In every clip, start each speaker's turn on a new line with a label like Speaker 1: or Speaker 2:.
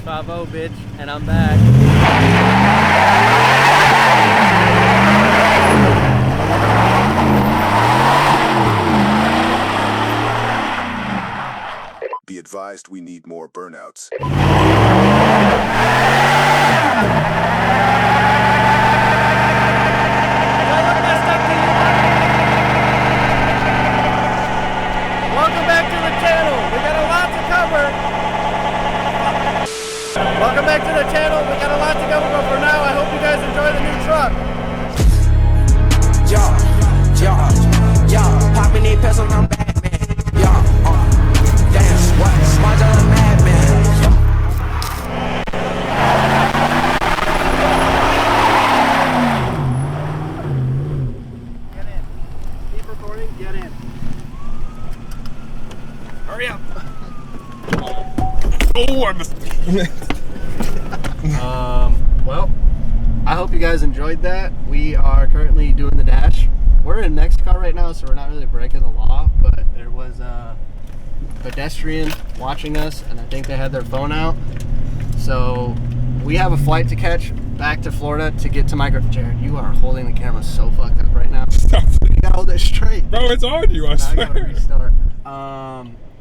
Speaker 1: 650, bitch, and I'm back.
Speaker 2: Be advised, we need more burnouts.
Speaker 1: Welcome back to the channel. We got a lot to cover. Welcome back to the channel. We got a lot to cover, but for now, I hope you guys enjoy the new truck.
Speaker 3: Popping these pencils, I'm Batman. Damn, what? Sponge on a madman.
Speaker 1: Get in. Keep recording. Get in. Hurry up.
Speaker 4: Oh, I missed.
Speaker 1: Well, I hope you guys enjoyed that. We are currently doing the dash. We're in Mexico right now, so we're not really breaking the law, but there was a pedestrian watching us, and I think they had their phone out. So we have a flight to catch back to Florida to get to my... Jared, you are holding the camera so fucked up right now.
Speaker 4: Stop.
Speaker 1: You gotta hold it straight.
Speaker 4: Bro, it's on you, I
Speaker 1: Now I gotta
Speaker 4: swear.
Speaker 1: restart.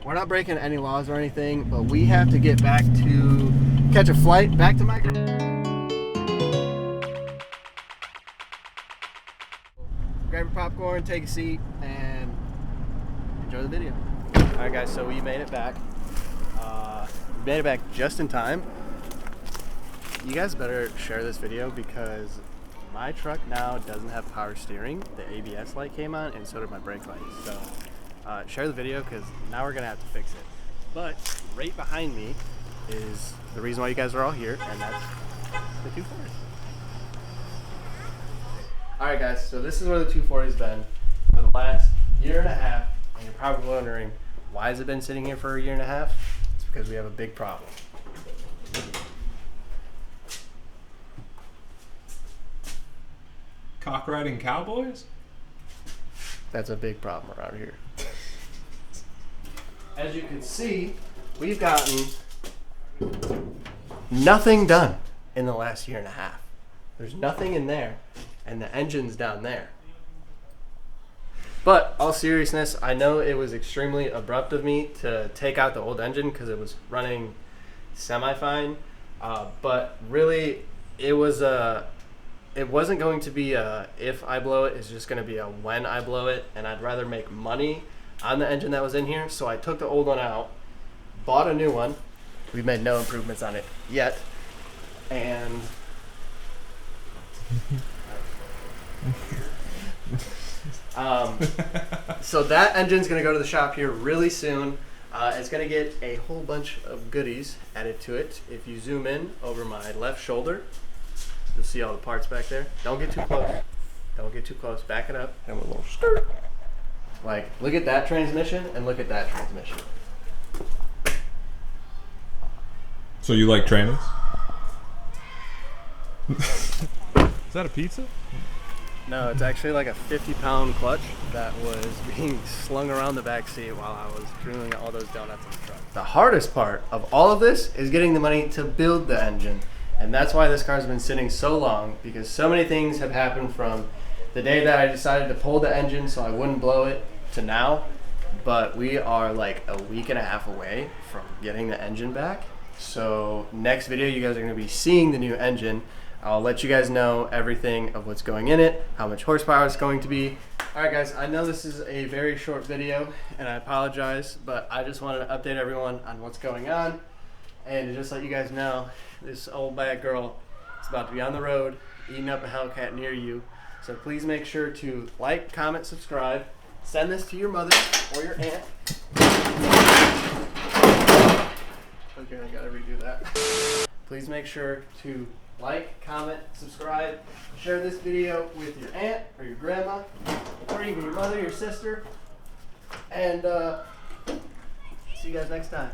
Speaker 1: We're not breaking any laws or anything, but we have to get back to catch a flight back to my... Grab your popcorn, take a seat, and enjoy the video. Alright guys, so we made it back. We made it back just in time. You guys better share this video because my truck now doesn't have power steering. The ABS light came on and so did my brake light. So share the video because now we're gonna have to fix it. But right behind me is the reason why you guys are all here, and that's the 240. Alright guys, so this is where the 240's been for the last year and a half, and you're probably wondering, why has it been sitting here for a year and a half? It's because we have a big problem.
Speaker 4: Cock riding cowboys?
Speaker 1: That's a big problem around here. As you can see, we've gotten nothing done in the last year and a half. There's nothing in there, and the engine's down there. But all seriousness, I know it was extremely abrupt of me to take out the old engine because it was running semi-fine. But really, it wasn't going to be a if I blow it, it's just going to be a when I blow it, and I'd rather make money on the engine that was in here. So I took the old one out, bought a new one. We've made no improvements on it yet, and so that engine's gonna go to the shop here really soon. It's gonna get a whole bunch of goodies added to it. If you zoom in over my left shoulder, you'll see all the parts back there. Don't get too close. Don't get too close. Back it up and we'll little skirt. Like, look at that transmission and look at that transmission.
Speaker 4: So you like trainers? Is that a pizza?
Speaker 1: No, it's actually like a 50-pound clutch that was being slung around the back seat while I was drilling all those donuts in the truck. The hardest part of all of this is getting the money to build the engine. And that's why this car's been sitting so long, because so many things have happened from the day that I decided to pull the engine so I wouldn't blow it to now. But we are like a week and a half away from getting the engine back. So next video, you guys are gonna be seeing the new engine. I'll let you guys know everything of what's going in it, how much horsepower it's going to be. All right guys, I know this is a very short video and I apologize, but I just wanted to update everyone on what's going on and to just let you guys know this old bad girl is about to be on the road eating up a Hellcat near you. So please make sure to like, comment, subscribe, send this to your mother or your aunt. Okay, I gotta redo that. Please make sure to like, comment, subscribe, share this video with your aunt or your grandma, or even your mother, your sister, and see you guys next time.